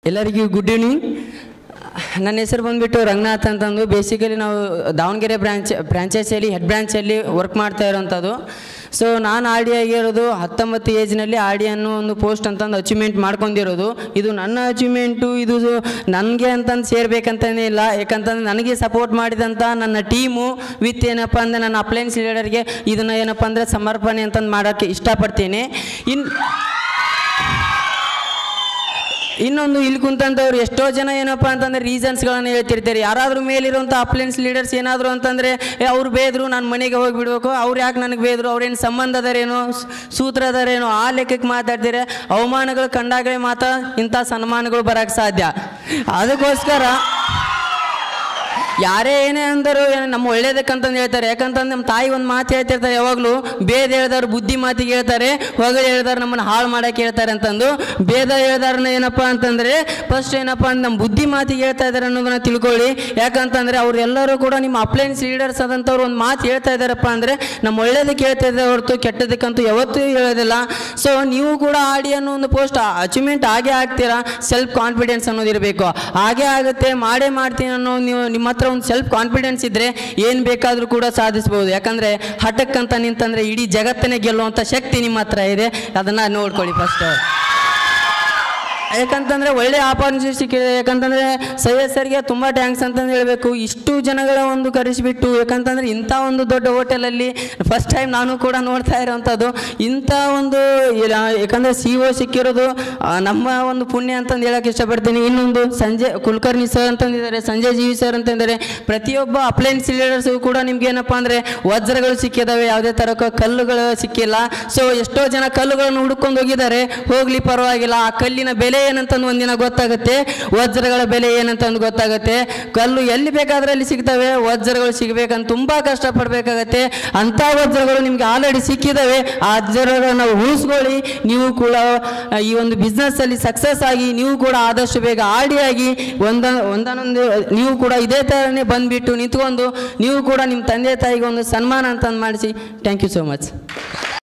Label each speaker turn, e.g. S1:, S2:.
S1: ಎಲ್ಲರಿಗೂ good evening. ನನ್ನ ಹೆಸರು ಬಂದುಬಿಟ್ಟು ರಂಗನಾಥ್ ಅಂತಂದು. ಬೇಸಿಕಲಿ ನಾವು ದಾವಣಗೆರೆ ಫ್ರಾಂಚೈಸಿಯಲ್ಲಿ ಹೆಡ್ ಬ್ರಾಂಚಲ್ಲಿ ವರ್ಕ್ ಮಾಡ್ತಾ ಇರೋವಂಥದ್ದು. ಸೊ ನಾನು ಆರ್ ಡಿ ಆಗಿರೋದು 19 ಏಜ್ನಲ್ಲಿ ಆರ್ ಡಿ ಅನ್ನೋ ಒಂದು ಪೋಸ್ಟ್ ಅಂತಂದು ಅಚೀವ್ಮೆಂಟ್ ಮಾಡ್ಕೊಂಡಿರೋದು. ಇದು ನನ್ನ ಅಚೀವ್ಮೆಂಟು, ಇದು ನನಗೆ ಅಂತಂದು ಸೇರಬೇಕಂತಲೇ ಇಲ್ಲ. ಯಾಕಂತಂದ್ರೆ ನನಗೆ ಸಪೋರ್ಟ್ ಮಾಡಿದಂಥ ನನ್ನ ಟೀಮು ವಿತ್ ಏನಪ್ಪ ಅಂದರೆ ನನ್ನ ಅಪ್ಲೈನ್ಸ್ ಲೀಡರ್ಗೆ ಇದನ್ನು ಏನಪ್ಪ ಅಂದರೆ ಸಮರ್ಪಣೆ ಅಂತಂದು ಮಾಡೋಕ್ಕೆ ಇಷ್ಟಪಡ್ತೀನಿ. ಇನ್ನೊಂದು ಇಲ್ಲಿ ಕುಂತಂಥವ್ರು ಎಷ್ಟೋ ಜನ ಏನಪ್ಪ ಅಂತಂದರೆ ರೀಸನ್ಸ್ಗಳನ್ನು ಹೇಳ್ತಿರ್ತಾರೆ. ಯಾರಾದರೂ ಮೇಲಿರುವಂಥ ಅಪ್ಲೈನ್ಸ್ ಲೀಡರ್ಸ್ ಏನಾದರೂ ಅಂತಂದರೆ ಅವ್ರು ಬೇದರು, ನಾನು ಮನೆಗೆ ಹೋಗಿಬಿಡ್ಬೇಕು, ಅವ್ರು ಯಾಕೆ ನನಗೆ ಬೇದರು, ಅವ್ರೇನು ಸಂಬಂಧ ಅದಾರೇನೋ, ಸೂತ್ರ ಅದಾರೇನೋ, ಆ ಲೆಕ್ಕಕ್ಕೆ ಮಾತಾಡ್ತಾರೆ. ಅವಮಾನಗಳು ಕಂಡಾಗಲೇ ಮಾತ್ರ ಇಂಥ ಸನ್ಮಾನಗಳು ಬರೋಕ್ಕೆ ಸಾಧ್ಯ. ಅದಕ್ಕೋಸ್ಕರ ಯಾರೇ ಏನೇ ಅಂದರು ನಮ್ಮ ಒಳ್ಳೇದಕ್ಕಂತಂದು ಹೇಳ್ತಾರೆ. ಯಾಕಂತಂದು ನಮ್ಮ ತಾಯಿ ಒಂದು ಮಾತು ಹೇಳ್ತಿರ್ತಾರೆ ಯಾವಾಗಲೂ, ಭೇದ ಹೇಳ್ದವ್ರು ಬುದ್ಧಿ ಮಾತಿಗೆ ಹೇಳ್ತಾರೆ, ಹೊಗಳು ಹೇಳ್ದವ್ರು ನಮ್ಮನ್ನು ಹಾಳು ಮಾಡೋಕ್ಕೆ ಹೇಳ್ತಾರೆ ಅಂತಂದು. ಭೇದ ಹೇಳ್ದಾರನ್ನ ಏನಪ್ಪ ಅಂತಂದರೆ ಫಸ್ಟ್ ಏನಪ್ಪ ಅಂದ್ರೆ ನಮ್ಮ ಬುದ್ಧಿ ಮಾತಿಗೆ ಹೇಳ್ತಾ ಇದ್ದಾರೆ ಅನ್ನೋದನ್ನ ತಿಳ್ಕೊಳ್ಳಿ. ಯಾಕಂತಂದರೆ ಅವರೆಲ್ಲರೂ ಕೂಡ ನಿಮ್ಮ ಅಪ್ಲೈನ್ಸ್ ಲೀಡರ್ಸ್ ಆದಂಥವ್ರು ಒಂದು ಮಾತು ಹೇಳ್ತಾ ಇದ್ದಾರಪ್ಪ ಅಂದರೆ ನಮ್ಮ ಒಳ್ಳೇದಕ್ಕೆ ಹೇಳ್ತಾ ಇದ್ದಾರೆ ಹೊರತು ಕೆಟ್ಟದಕ್ಕಂತೂ ಯಾವತ್ತೂ ಹೇಳೋದಿಲ್ಲ. ಸೊ ನೀವು ಕೂಡ ಆಡಿ ಅನ್ನೋ ಒಂದು ಪೋಸ್ಟ್ ಅಚೀವ್ಮೆಂಟ್ ಆಗೇ ಆಗ್ತೀರಾ. ಸೆಲ್ಫ್ ಕಾನ್ಫಿಡೆನ್ಸ್ ಅನ್ನೋದಿರಬೇಕು, ಹಾಗೇ ಆಗುತ್ತೆ, ಮಾಡೇ ಮಾಡ್ತೀನಿ ಅನ್ನೋ ನೀವು ನಿಮ್ಮ ಹತ್ರ ಒಂದು ಸೆಲ್ಫ್ ಕಾನ್ಫಿಡೆನ್ಸ್ ಇದ್ದರೆ ಏನು ಬೇಕಾದರೂ ಕೂಡ ಸಾಧಿಸ್ಬೋದು. ಯಾಕಂದರೆ ಹಠಕ್ಕಂತ ನಿಂತಂದರೆ ಇಡೀ ಜಗತ್ತನ್ನೇ ಗೆಲ್ಲುವಂಥ ಶಕ್ತಿ ನಿಮ್ಮ ಹತ್ರ ಇದೆ. ಅದನ್ನು ನೋಡ್ಕೊಳ್ಳಿ ಫಸ್ಟ್. ಯಾಕಂತಂದರೆ ಒಳ್ಳೆಯ ಆಪರ್ಚುನಿಟಿ ಸಿಕ್ಕಿದೆ. ಯಾಕಂತಂದರೆ ಸೈಯದ್ ಸರ್ಗೆ ತುಂಬ ಥ್ಯಾಂಕ್ಸ್ ಅಂತಂದು ಹೇಳಬೇಕು. ಇಷ್ಟು ಜನಗಳ ಒಂದು ಕರೆಸಿಬಿಟ್ಟು, ಯಾಕಂತಂದರೆ ಇಂಥ ಒಂದು ದೊಡ್ಡ ಹೋಟೆಲಲ್ಲಿ ಫಸ್ಟ್ ಟೈಮ್ ನಾನು ಕೂಡ ನೋಡ್ತಾ ಇರೋವಂಥದ್ದು. ಇಂಥ ಒಂದು ಯಾಕಂದರೆ CO ಸಿಕ್ಕಿರೋದು ನಮ್ಮ ಒಂದು ಪುಣ್ಯ ಅಂತಂದು ಹೇಳೋಕ್ಕೆ ಇಷ್ಟಪಡ್ತೀನಿ. ಇನ್ನೊಂದು ಸಂಜಯ್ ಕುಲಕರ್ಣಿ ಸರ್ ಅಂತಂದಿದ್ದಾರೆ, ಸಂಜಯ್ ಜೀವಿ ಸರ್ ಅಂತಂದರೆ ಪ್ರತಿಯೊಬ್ಬ ಅಪ್ಲೈನ್ಸ್ ಲೀಡರ್ಸು ಕೂಡ ನಿಮ್ಗೆ ಏನಪ್ಪ ಅಂದರೆ ವಜ್ರಗಳು ಸಿಕ್ಕಿದ್ದಾವೆ, ಯಾವುದೇ ಥರ ಕಲ್ಲುಗಳು ಸಿಕ್ಕಿಲ್ಲ. ಸೊ ಎಷ್ಟೋ ಜನ ಕಲ್ಲುಗಳನ್ನು ಹುಡ್ಕೊಂಡು ಹೋಗಿದ್ದಾರೆ, ಹೋಗಲಿ ಪರವಾಗಿಲ್ಲ. ಆ ಕಲ್ಲಿನ ಬೆಲೆ ಏನಂತಂದು ಒಂದಿನ ಗೊತ್ತಾಗುತ್ತೆ, ವಜ್ರಗಳ ಬೆಲೆ ಏನಂತಂದು ಗೊತ್ತಾಗುತ್ತೆ. ಕಲ್ಲು ಎಲ್ಲಿ ಬೇಕಾದ್ರೆ ಅಲ್ಲಿ ಸಿಗ್ತವೆ, ವಜ್ರಗಳು ಸಿಗಬೇಕಂತ ತುಂಬ ಕಷ್ಟಪಡಬೇಕಾಗತ್ತೆ. ಅಂಥ ವಜ್ರಗಳು ನಿಮಗೆ ಆಲ್ರೆಡಿ ಸಿಕ್ಕಿದ್ದಾವೆ. ಆ ವಜ್ರಗಳನ್ನು ನಾವು ಉಳಿಸ್ಕೊಳ್ಳಿ. ನೀವು ಕೂಡ ಈ ಒಂದು ಬಿಸ್ನೆಸ್ಸಲ್ಲಿ ಸಕ್ಸಸ್ ಆಗಿ ನೀವು ಕೂಡ ಆದಷ್ಟು ಬೇಗ ಆಡಿಯಾಗಿ ಒಂದೊಂದು ನೀವು ಕೂಡ ಇದೇ ಥರನೇ ಬಂದುಬಿಟ್ಟು ನಿಂತ್ಕೊಂಡು ನೀವು ಕೂಡ ನಿಮ್ಮ ತಂದೆ ತಾಯಿಗೆ ಒಂದು ಸನ್ಮಾನ ಅಂತಂದು ಮಾಡಿಸಿ. Thank you so much.